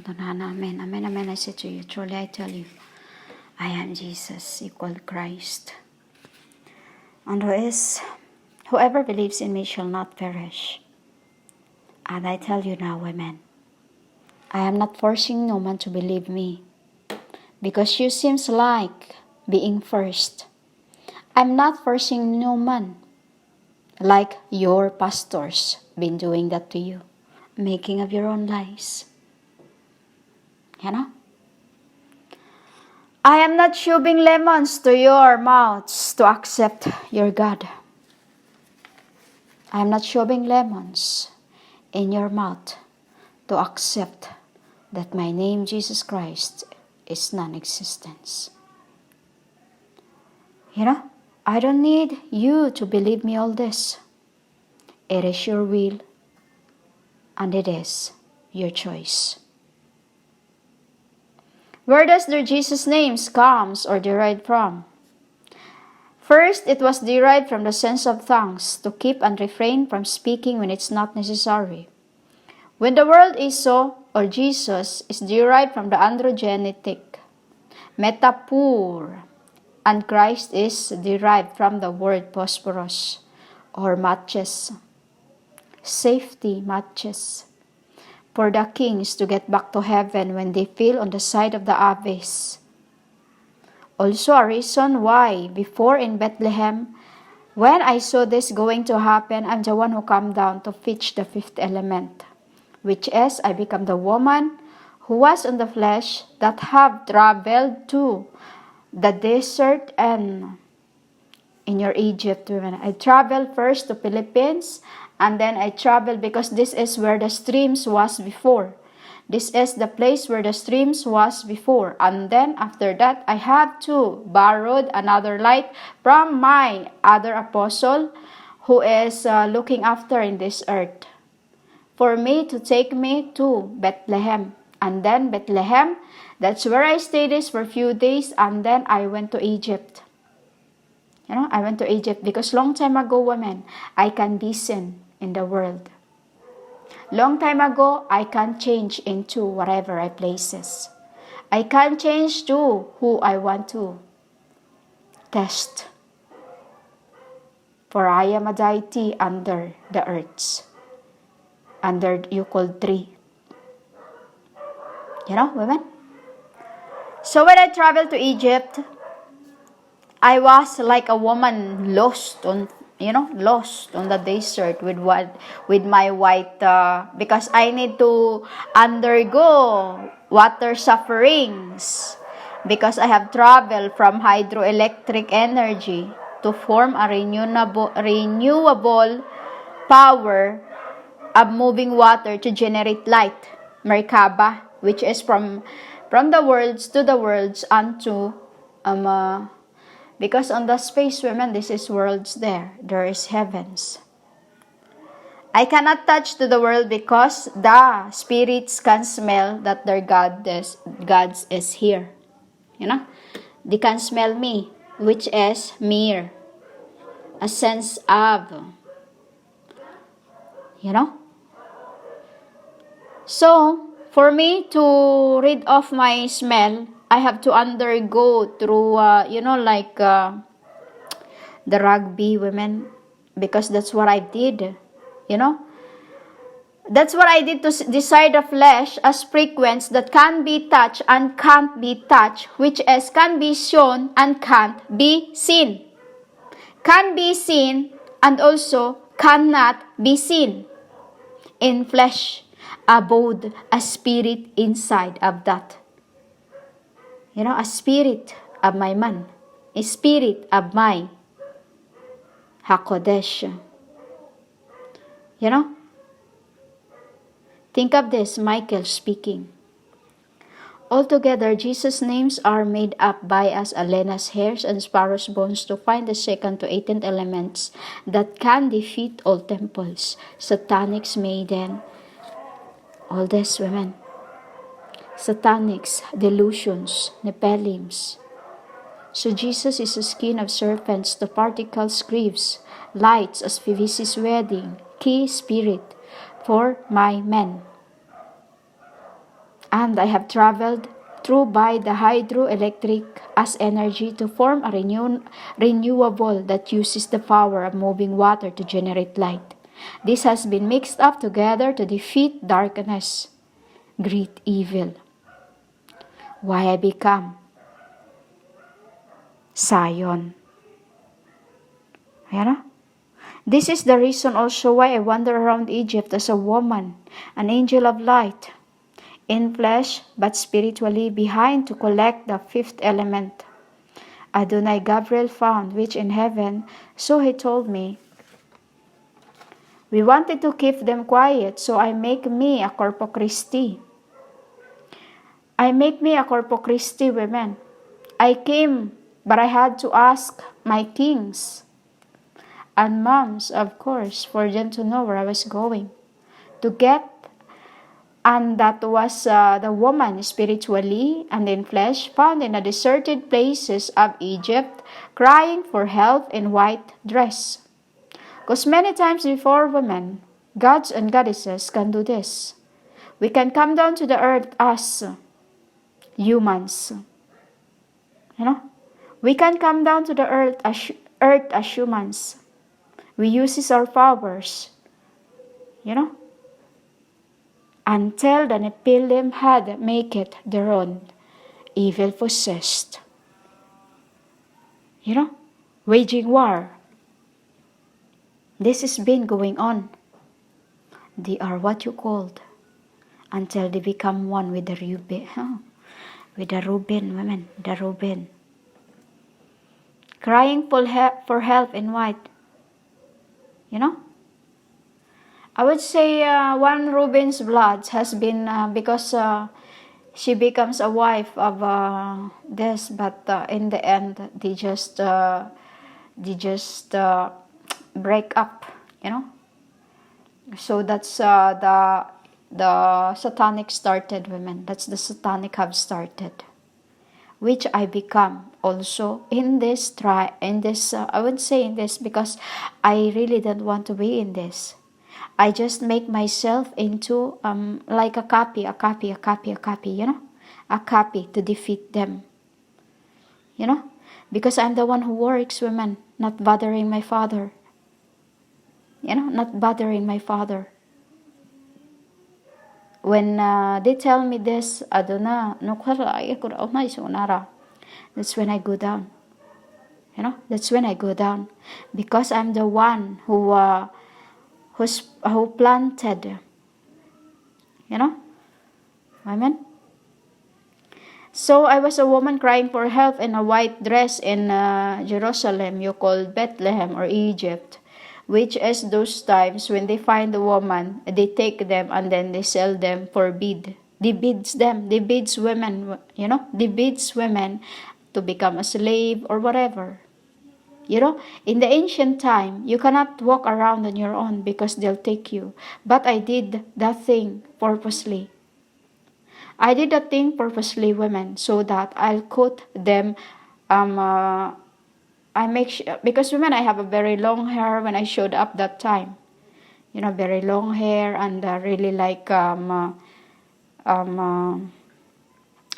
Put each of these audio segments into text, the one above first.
Amen. Amen. Amen. I say to you, truly I tell you, I am Jesus, equal Christ. And whoever believes in me shall not perish. And I tell you now, women, I am not forcing no man to believe me, because you seems like being first. I'm not forcing no man, like your pastors been doing that to you, making up your own lies. You know? I am not shoving lemons to your mouths to accept your God. I am not shoving lemons in your mouth to accept that my name, Jesus Christ, is non-existence. You know, I don't need you to believe me all this. It is your will, and it is your choice. Where does the Jesus names comes or derived from? First, it was derived from the sense of tongues, to keep and refrain from speaking when it's not necessary. When the word Iso or Jesus is derived from the androgenetic metapur, and Christ is derived from the word phosphorus or matches, safety matches, for the kings to get back to heaven when they feel on the side of the abyss. Also a reason why before in Bethlehem, when I saw this going to happen, I'm the one who come down to fetch the fifth element, which is I become the woman who was in the flesh that have traveled to the desert and in your Egypt women. I traveled first to Philippines, and then I traveled because this is where the streams was before. This is the place where the streams was before. And then after that, I have to borrowed another light from my other apostle who is looking after in this earth, for me to take me to Bethlehem. And then Bethlehem, that's where I stayed this for a few days, and then I went to Egypt. You know, I went to Egypt because long time ago, women, I can be seen in the world. Long time ago, I can change into whatever I places. I can change to who I want to test. For I am a deity under the earths, under you called tree. You know, women? So when I traveled to Egypt, I was like a woman lost on the desert with my white, because I need to undergo water sufferings, because I have traveled from hydroelectric energy to form a renewable power of moving water to generate light, Merkaba, which is from the worlds to the worlds unto because on the space, women, this is worlds there is heavens. I cannot touch to the world because the spirits can smell that their gods is here. You know? They can smell me, which is mere. A sense of. You know? So, for me to rid off my smell, I have to undergo through, the rugby women, because that's what I did, you know. That's what I did to decide the flesh as frequency that can be touched and can't be touched, which is can be shown and can't be seen. Can be seen and also cannot be seen. In flesh abode a spirit inside of that. You know, a spirit of my man, a spirit of my Hakodesh. You know? Think of this, Michael speaking. Altogether, Jesus' names are made up by us Alena's hairs and sparrow's bones to find the second to 18th elements that can defeat all temples, satanics, maiden, all these women. Satanics, delusions, Nephilims. So Jesus is the skin of serpents, the particles, griefs, lights as PVC's wedding, key spirit, for my men. And I have traveled through by the hydroelectric as energy to form a renewable that uses the power of moving water to generate light. This has been mixed up together to defeat darkness, great evil. Why I become Zion. You know? This is the reason also why I wander around Egypt as a woman, an angel of light, in flesh but spiritually behind to collect the fifth element. Adonai Gabriel found which in heaven, so he told me. We wanted to keep them quiet, so I make me a Corpus Christi. I make me a Corpus Christi, women. I came, but I had to ask my kings and moms, of course, for them to know where I was going. To get, and that was the woman spiritually and in flesh found in the deserted places of Egypt, crying for help in white dress. Because many times before, women, gods and goddesses can do this. We can come down to the earth as humans. You know? We can come down to the earth as humans. We use our powers. You know? Until the Nephilim had make it their own, evil possessed. You know? Waging war. This has been going on. They are what you called until they become one with the Reuben. With the Reuben women, the Reuben. Crying for help in white. You know? I would say one Reuben's blood has been because she becomes a wife of this, but in the end they just break up, you know. So that's the satanic started, women. That's the satanic have started, which I become also in this I would say in this because I really don't want to be in this. I just make myself into like a copy, you know, a copy to defeat them, you know, because I'm the one who works, women, not bothering my father, you know, not bothering my father. When they tell me this, Adona, that's when I go down. You know, that's when I go down, because I'm the one who planted. You know, women. So I was a woman crying for help in a white dress in Jerusalem, you call Bethlehem or Egypt, which is those times when they find the woman, they take them and then they sell them for bid. They bids women, you know, they bids women to become a slave or whatever. You know, in the ancient time, you cannot walk around on your own because they'll take you. But I did that thing purposely. I did that thing purposely, women, so that I'll quote them. I make sure, because women, I have a very long hair when I showed up that time. You know, very long hair and really like I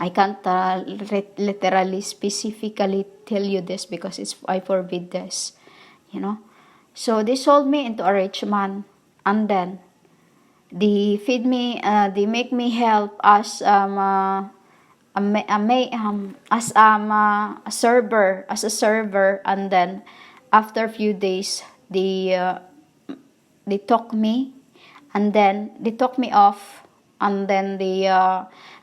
can't literally specifically tell you this because I forbid this, you know. So they sold me into a rich man, and then they feed me, they make me help as a server, and then after a few days they took me, and then they took me off, and then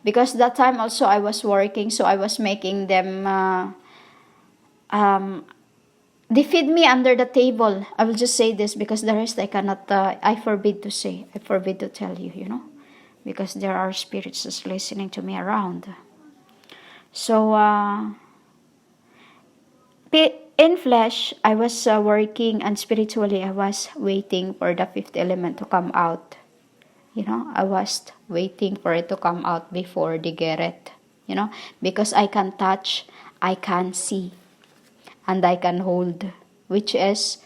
because that time also I was working, so I was making them they feed me under the table. I will just say this because the rest I cannot, I forbid to say, I forbid to tell you, you know, because there are spirits just listening to me around. So, in flesh, I was working, and spiritually, I was waiting for the fifth element to come out. You know, I was waiting for it to come out before they get it. You know, because I can touch, I can see, and I can hold, which is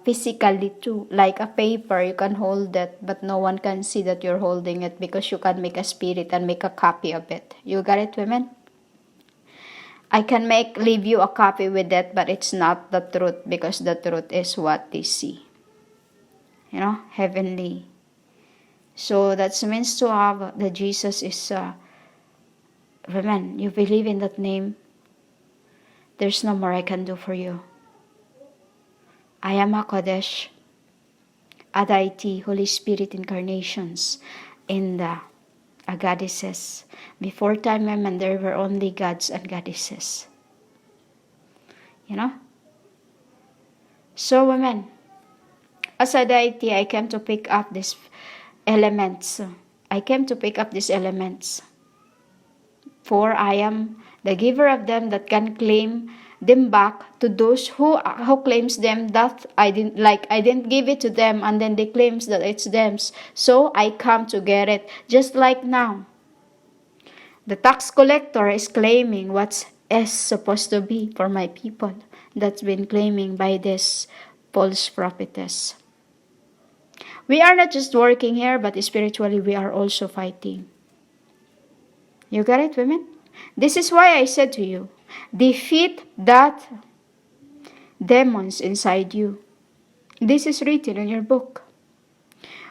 physically too. Like a paper, you can hold it, but no one can see that you're holding it because you can make a spirit and make a copy of it. You got it, women? I can leave you a copy with it, but it's not the truth because the truth is what they see. You know, heavenly. So that means to have that Jesus is, women, you believe in that name, there's no more I can do for you. I am a Kodesh, a deity, Holy Spirit incarnations in the goddesses. Before time, women, there were only gods and goddesses. You know? So, women, as a deity, I came to pick up these elements. I came to pick up these elements. For I am the giver of them that can claim them back to those who claims them that I didn't give it to them, and then they claims that it's theirs. So I come to get it. Just like now, the tax collector is claiming what is supposed to be for my people. That's been claiming by this false prophetess. We are not just working here, but spiritually we are also fighting. You got it, women? This is why I said to you, defeat that demons inside you. This is written in your book.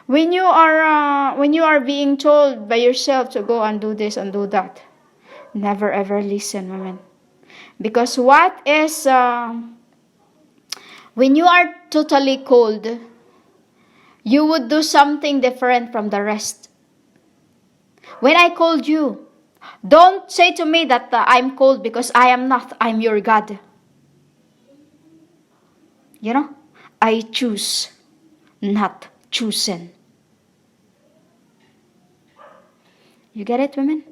When you are being told by yourself to go and do this and do that, never ever listen, women. Because what is when you are totally cold, you would do something different from the rest. When I called you, don't say to me that I'm cold because I am not. I'm your God. You know, I choose, not chosen. You get it, women?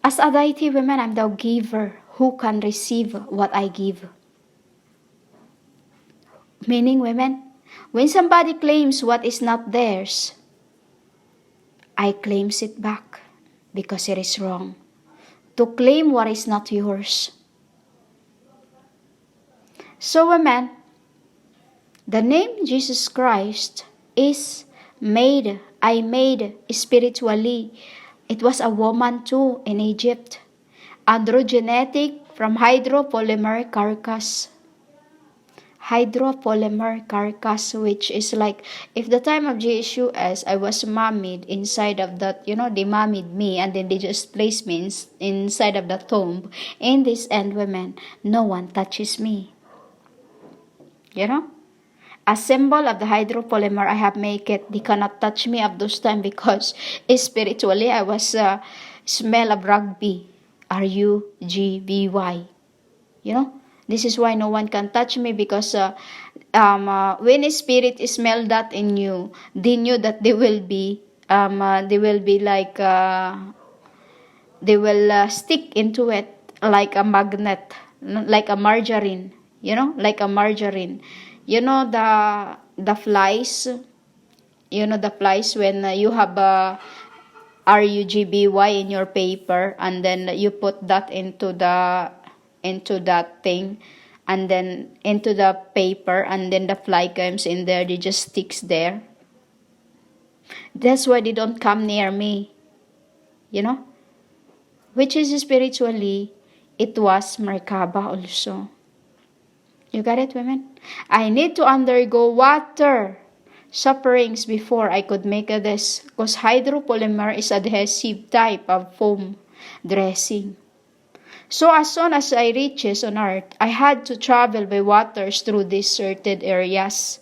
As a deity, women, I'm the giver who can receive what I give. Meaning, women, when somebody claims what is not theirs, I claims it back because it is wrong to claim what is not yours. So, women, the name Jesus Christ is I made spiritually. It was a woman too in Egypt. Androgenetic from hydropolymer carcass. Hydropolymer carcass, which is like, if the time of Jesus, I was mummied inside of that, they mummied me and then they just placed me inside of the tomb. In this end, women, no one touches me. A symbol of the hydropolymer I have make it. They cannot touch me at those time because spiritually I was smell of rugby. RUGBY. This is why no one can touch me because when a spirit smell that in you, they knew that they will be like they will stick into it like a magnet, like a margarine. Like a margarine. The flies. The flies when you have a RUGBY in your paper and then you put that into that thing and then into the paper and then the fly comes in there, they just sticks there. That's why they don't come near me. Which is spiritually, it was Merkaba also. You got it, women? I need to undergo water sufferings before I could make this, because hydropolymer is adhesive type of foam dressing. So as soon as I reaches on earth, I had to travel by waters through deserted areas.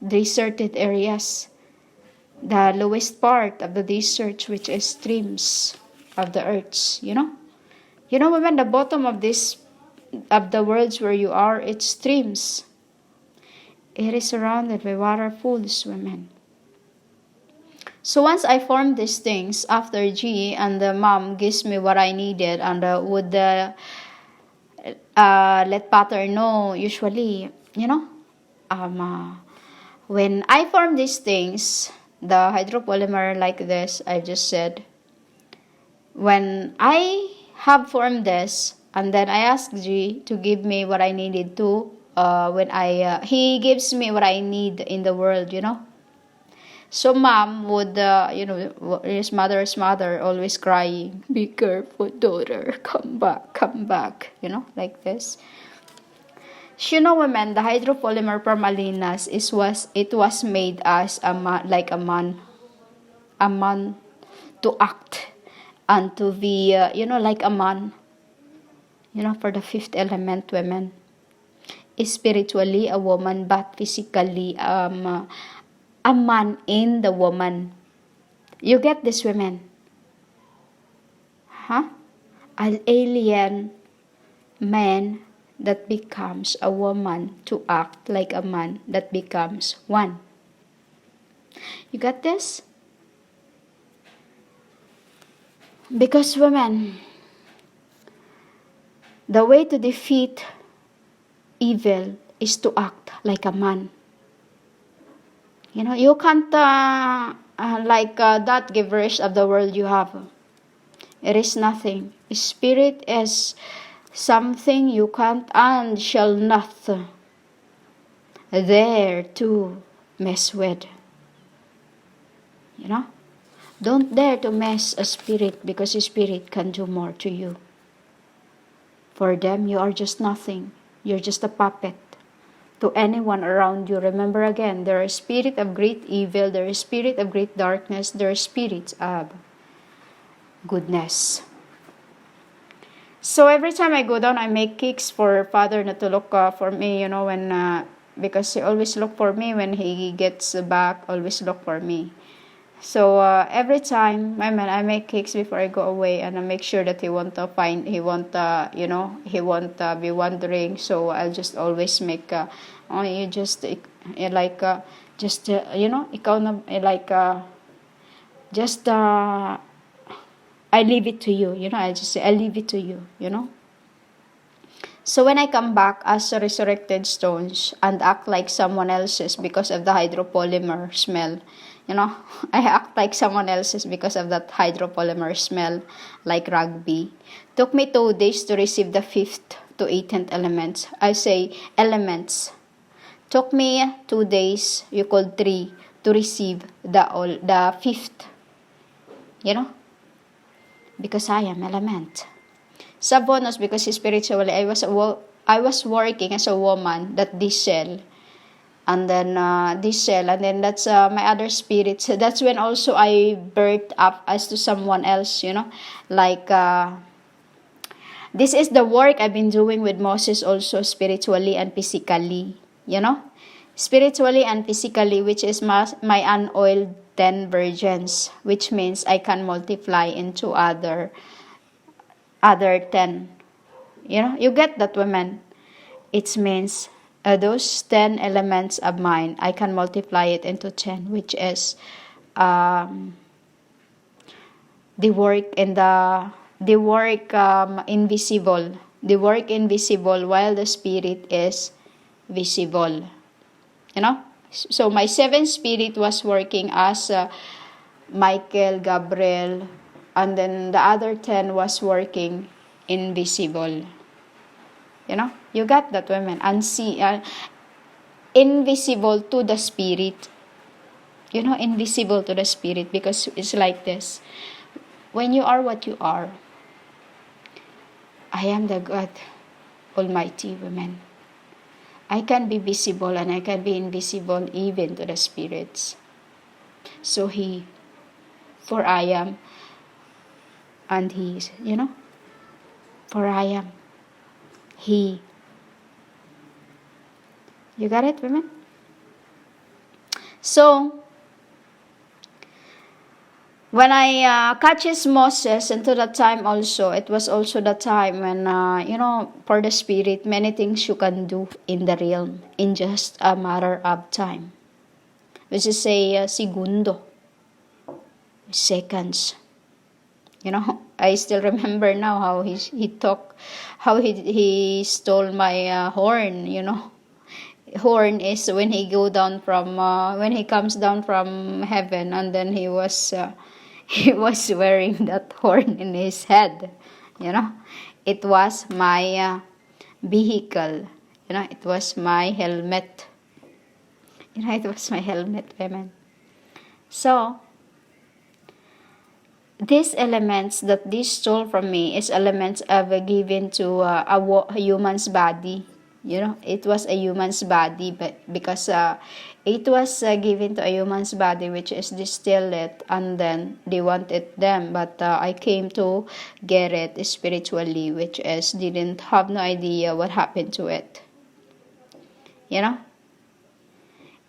Deserted areas. The lowest part of the desert, which is streams of the earths. Women, the bottom of the worlds where you are, it's streams. It is surrounded by waterfalls, women. So once I formed these things, after G and the mom gives me what I needed and would let Pater know, usually, when I form these things, the hydropolymer like this, I just said, when I have formed this, And then I asked G to give me what I needed to, he gives me what I need in the world, So mom would, his mother always crying, be careful, daughter, come back, like this. Women, the hydropolymer permalinas it was made as like a man to act and to be, like a man, for the fifth element, women. Spiritually a woman, but physically a man in the woman. You get this, women? Huh? An alien man that becomes a woman to act like a man that becomes one. You got this? Because, women, the way to defeat evil is to act like a man. You can't that gibberish of the world you have. It is nothing. Spirit is something you can't and shall not dare to mess with. Don't dare to mess a spirit, because a spirit can do more to you. For them, you are just nothing. You're just a puppet to anyone around you. Remember again, there are spirits of great evil, there is spirit of great darkness, there are spirits of goodness. So every time I go down, I make cakes for Father not to look for me, because he always look for me when he gets back, always look for me. So every time, I make cakes before I go away, and I make sure that he won't be wondering. So I'll just always make, I leave it to you, I just say, I leave it to you, So when I come back as a resurrected stones and act like someone else's because of the hydropolymer smell, I act like someone else's because of that hydropolymer smell, like rugby. Took me 2 days to receive the 5th to 18th elements. I say elements. Took me 2 days, you call 3, to receive the 5th. Because I am element. Sa bonus, because spiritually I was working as a woman that this cell, and then and then that's my other spirit. So that's when also I birthed up as to someone else, this is the work I've been doing with Moses also, spiritually and physically, spiritually and physically, which is my unoiled 10 virgins, which means I can multiply into other 10. You get that, women? It means those 10 elements of mine, I can multiply it into 10, which is the work invisible, while the spirit is visible. So my 7th spirit was working as Michael, Gabriel, and then the other 10 was working invisible. You got that, women? Invisible to the spirit. Invisible to the spirit, because it's like this. When you are what you are, I am the God Almighty, women. I can be visible and I can be invisible even to the spirits. So for I am, and he is, for I am, he. You got it, women? So, when I catches Moses, into that time also, it was also the time when, for the spirit, many things you can do in the realm in just a matter of time. Which is segundo, seconds. I still remember now how he stole my horn. Horn is when he when he comes down from heaven, and then he was wearing that horn in his head. it was my vehicle. It was my helmet. It was my helmet, women. So, these elements that this stole from me is elements I've given to a human's body. It was a human's body, but because it was given to a human's body, which is distilled, and then they wanted them, but I came to get it spiritually, which is didn't have no idea what happened to it.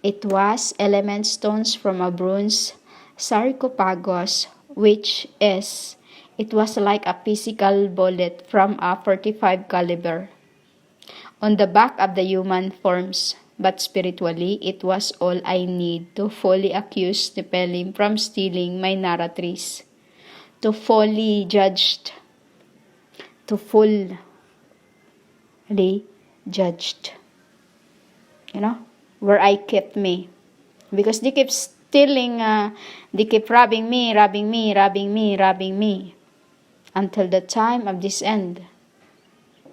It was element stones from a bronze sarcophagus, which is, it was like a physical bullet from a 45 caliber on the back of the human forms, but spiritually, it was all I need to fully accuse Nephilim from stealing my narratrice, to fully judged, where I kept me. Because they keep stealing, they keep robbing me, until the time of this end.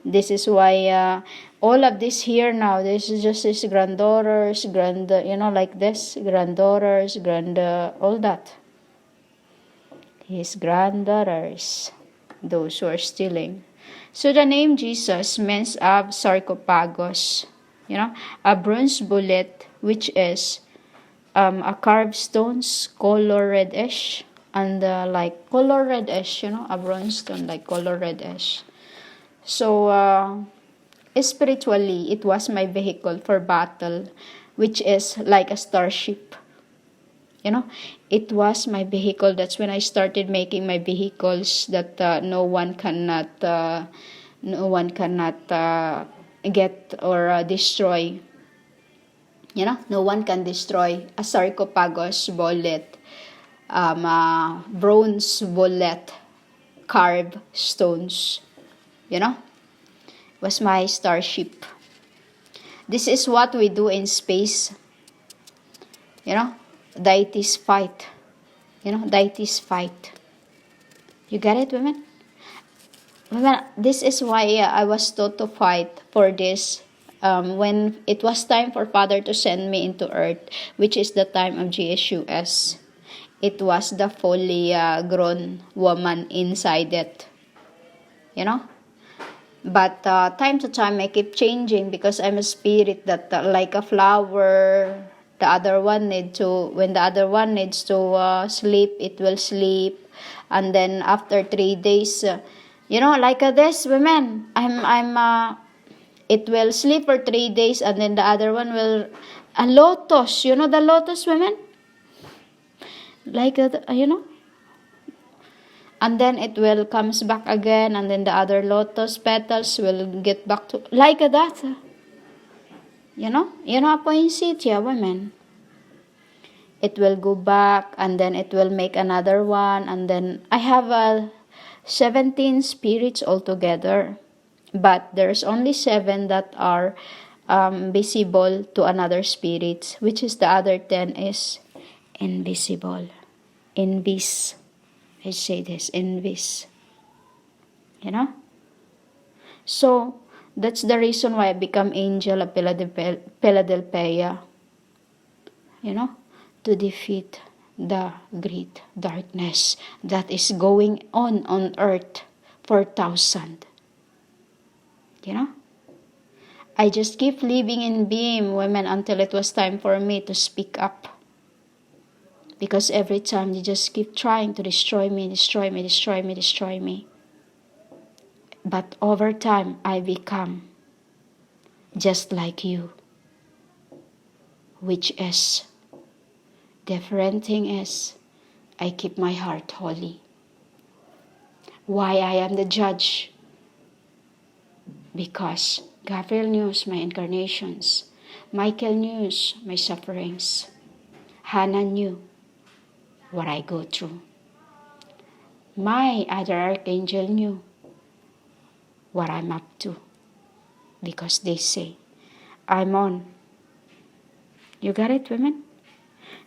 This is why all of this here now, this is just his granddaughters, like this, granddaughters, all that. His granddaughters, those who are stealing. So the name Jesus means of sarcophagus, a bronze bullet, which is a carved stones, color reddish, and like color reddish, a bronze stone like color reddish. So, spiritually, it was my vehicle for battle, which is like a starship. It was my vehicle. That's when I started making my vehicles that no one cannot get or destroy. No one can destroy a sarcophagus bullet, bronze bullet, carved stones. Was my starship. This is what we do in space. Deities fight. Deities fight. You get it, women? Women, this is why I was taught to fight for this. When it was time for Father to send me into Earth, which is the time of GSUS, it was the fully grown woman inside it. But time to time, I keep changing because I'm a spirit that, like a flower, when the other one needs to sleep, it will sleep. And then after 3 days, like this, women, it will sleep for 3 days, and then the other one will, a lotus, the lotus, women? Like that, and then it will comes back again, and then the other lotus petals will get back to like that. Poinsettia, women. It will go back, and then it will make another one, and then I have 17 spirits altogether, but there's only 7 that are visible to another spirit, which is the other 10 is invisible. I say this, envies. So, that's the reason why I become angel of Philadelphia. To defeat the great darkness that is going on earth for 1,000. I just keep living in being, women, until it was time for me to speak up. Because every time they just keep trying to destroy me. But over time, I become just like you. Which is, different thing is, I keep my heart holy. Why I am the judge? Because Gabriel knows my incarnations. Michael knows my sufferings. Hannah knew what I go through. My other archangel knew what I'm up to, because they say I'm on. You got it, women?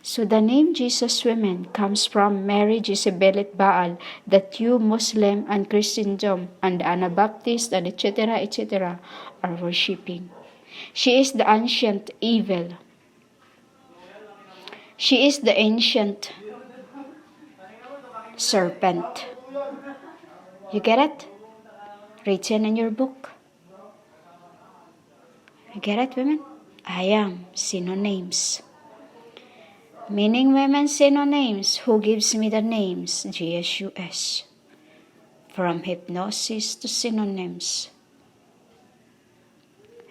So the name Jesus women comes from Mary Jezebel Baal that you Muslim and Christendom and the Anabaptist and etc. are worshipping. She is the ancient evil. She is the ancient serpent. You get it? Written in your book. You get it, women? I am synonyms. Meaning women synonyms. Who gives me the names? GSUS. From hypnosis to synonyms.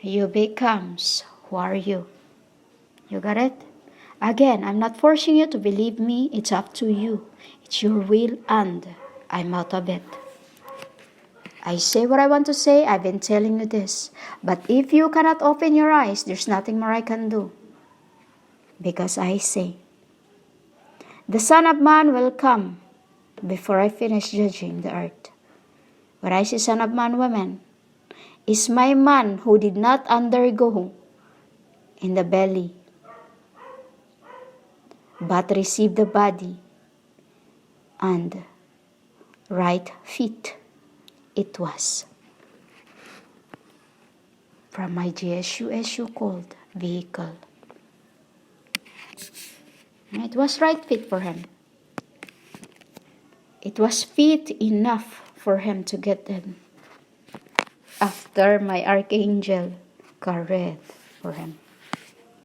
You becomes. Who are you? You got it? Again, I'm not forcing you to believe me. It's up to you. It's your will and I'm out of it. I say what I want to say. I've been telling you this. But if you cannot open your eyes, there's nothing more I can do. Because I say, the Son of Man will come before I finish judging the earth. When I say Son of Man, women, is my man who did not undergo in the belly, but received the body and right feet. It was from my GSUSU called vehicle. It was right feet for him. It was feet enough for him to get them after my archangel carried for him.